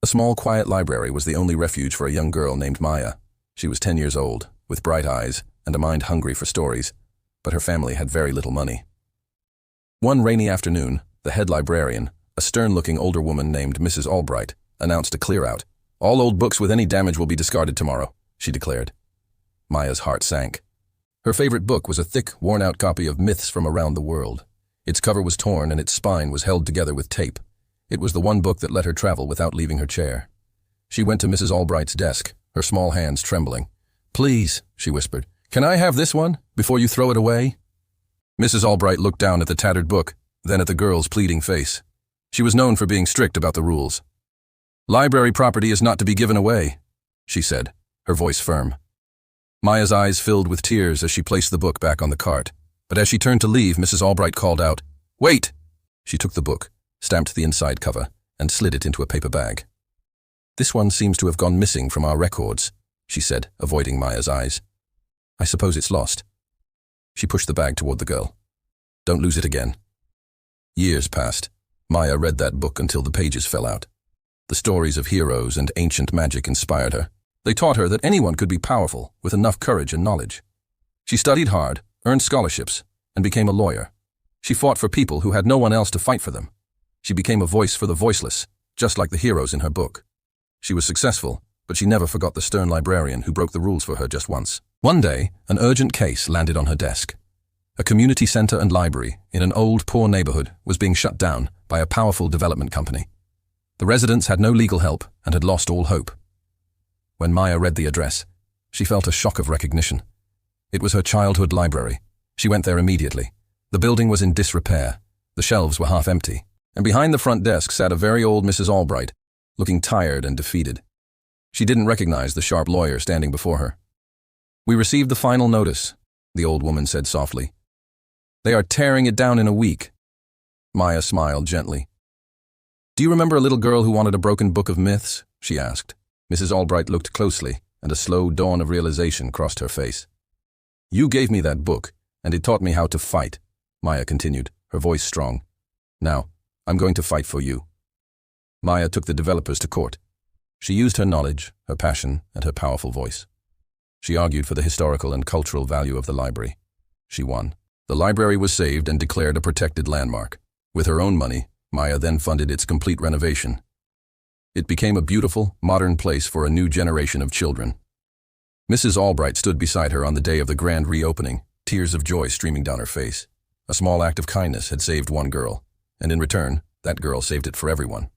A small, quiet library was the only refuge for a young girl named Maya. She was 10 years old, with bright eyes and a mind hungry for stories, but her family had very little money. One rainy afternoon, the head librarian, a stern-looking older woman named Mrs. Albright, announced a clear-out. "All old books with any damage will be discarded tomorrow," she declared. Maya's heart sank. Her favorite book was a thick, worn-out copy of Myths from Around the World. Its cover was torn and its spine was held together with tape. It was the one book that let her travel without leaving her chair. She went to Mrs. Albright's desk, her small hands trembling. "Please," she whispered, "can I have this one before you throw it away?" Mrs. Albright looked down at the tattered book, then at the girl's pleading face. She was known for being strict about the rules. "Library property is not to be given away," she said, her voice firm. Maya's eyes filled with tears as she placed the book back on the cart. But as she turned to leave, Mrs. Albright called out, "Wait!" She took the book, stamped the inside cover, and slid it into a paper bag. "This one seems to have gone missing from our records," she said, avoiding Maya's eyes. "I suppose it's lost." She pushed the bag toward the girl. "Don't lose it again." Years passed. Maya read that book until the pages fell out. The stories of heroes and ancient magic inspired her. They taught her that anyone could be powerful with enough courage and knowledge. She studied hard, earned scholarships, and became a lawyer. She fought for people who had no one else to fight for them. She became a voice for the voiceless, just like the heroes in her book. She was successful, but she never forgot the stern librarian who broke the rules for her just once. One day, an urgent case landed on her desk. A community center and library in an old, poor neighborhood was being shut down by a powerful development company. The residents had no legal help and had lost all hope. When Maya read the address, she felt a shock of recognition. It was her childhood library. She went there immediately. The building was in disrepair. The shelves were half empty. And behind the front desk sat a very old Mrs. Albright, looking tired and defeated. She didn't recognize the sharp lawyer standing before her. "We received the final notice," the old woman said softly. "They are tearing it down in a week." Maya smiled gently. "Do you remember a little girl who wanted a broken book of myths?" she asked. Mrs. Albright looked closely, and a slow dawn of realization crossed her face. "You gave me that book, and it taught me how to fight," Maya continued, her voice strong. "Now, I'm going to fight for you." Maya took the developers to court. She used her knowledge, her passion, and her powerful voice. She argued for the historical and cultural value of the library. She won. The library was saved and declared a protected landmark. With her own money, Maya then funded its complete renovation. It became a beautiful, modern place for a new generation of children. Mrs. Albright stood beside her on the day of the grand reopening, tears of joy streaming down her face. A small act of kindness had saved one girl, and in return, that girl saved it for everyone.